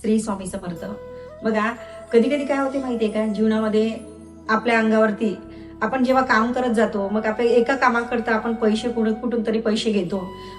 श्री स्वामी समर्थ. बघा, कधी कधी काय होते माहितीये का, जीवनामध्ये आपल्या अंगावरती आपण जेव्हा काम करत जातो, मग आपल्या एका कामाकरता आपण पैसे कुठून तरी पैसे घेतो.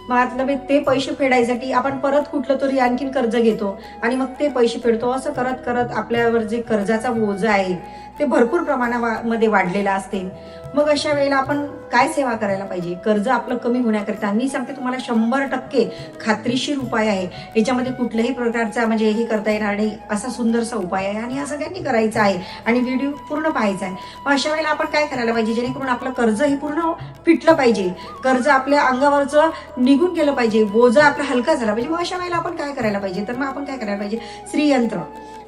मग आता ते पैसे फेडायसाठी आपण परत कुठलं तरी आणखीन कर्ज घेतो आणि मग ते पैसे फेडतो. असं करत करत आपल्यावर जे कर्जाचा बोजा आहे ते भरपूर प्रमाणामध्ये वाढलेला असते. मग अशा वेळेला आपण काय सेवा करायला पाहिजे? कर्ज आपलं कमी होण्याकरता मी सांगते तुम्हाला 100% खात्रीशीर उपाय आहे. याच्यामध्ये कुठल्याही प्रकारचा म्हणजे हे करता येणार नाही, असा सुंदरसा उपाय आहे आणि हा सगळ्यांनी करायचा आहे आणि व्हिडिओ पूर्ण पाहायचा आहे. मग अशा वेळेला आपण काय करायला पाहिजे, जेणेकरून आपलं कर्ज हे पूर्ण फिटलं पाहिजे, कर्ज आपल्या अंगावरचं निघून गेलं पाहिजे, बोजा आपला हलका झाला पाहिजे. मग अशा वेळेला आपण काय करायला पाहिजे? तर मग आपण काय करायला पाहिजे?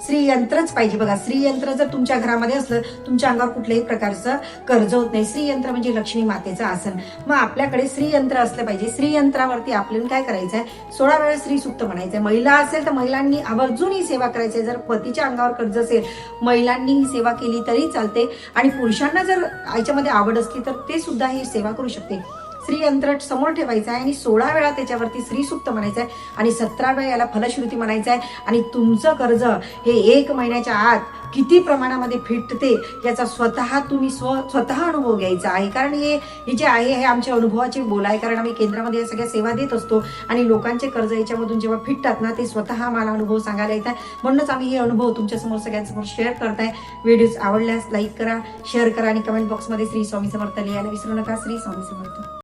श्रीयंत्रच पाहिजे. बघा, श्रीयंत्र जर तुमच्या घरामध्ये असलं, तुमच्या अंगावर कुठल्याही प्रकारचं कर्ज होत नाही. श्रीयंत्र म्हणजे लक्ष्मी मातेचं आसन. मग आपल्याकडे श्रीयंत्र असलं पाहिजे. श्रीयंत्रावरती आपल्याला काय करायचं आहे? 16 वेळा श्री सुक्त म्हणायचंय. महिला असेल तर महिलांनी आवर्जून ही सेवा करायची आहे. जर पतीच्या अंगावर कर्ज असेल, महिलांनी ही सेवा केली तरी चालते आणि पुरुषांना जर याच्यामध्ये आवड असली तर ते सुद्धा ही सेवा करू शकते. श्रीयंत्र समोर ठेवायचं आहे आणि 16 वेळा त्याच्यावरती श्रीसुक्त म्हणायचं आहे आणि 17 वेळा याला फलश्रुती म्हणायचं आहे आणि तुमचं कर्ज हे 1 महिन्याच्या आत किती प्रमाणामध्ये फिटते याचा तुम्ही स्वतः अनुभव घ्यायचा आहे. कारण हे जे आहे हे आमच्या अनुभवाचे बोल आहे. कारण आम्ही केंद्रामध्ये या सगळ्या सेवा देत असतो आणि लोकांचे कर्ज याच्यामधून जेव्हा फिटतात ना, ते स्वतः मला अनुभव सांगायला येतात. म्हणूनच आम्ही हे अनुभव तुमच्यासमोर सगळ्यांसमोर शेअर करताय. व्हिडिओज आवडल्यास लाईक करा, शेअर करा आणि कमेंट बॉक्समध्ये श्री स्वामी समर्थ लिहायला विसरू नका. श्री स्वामी समर्थ.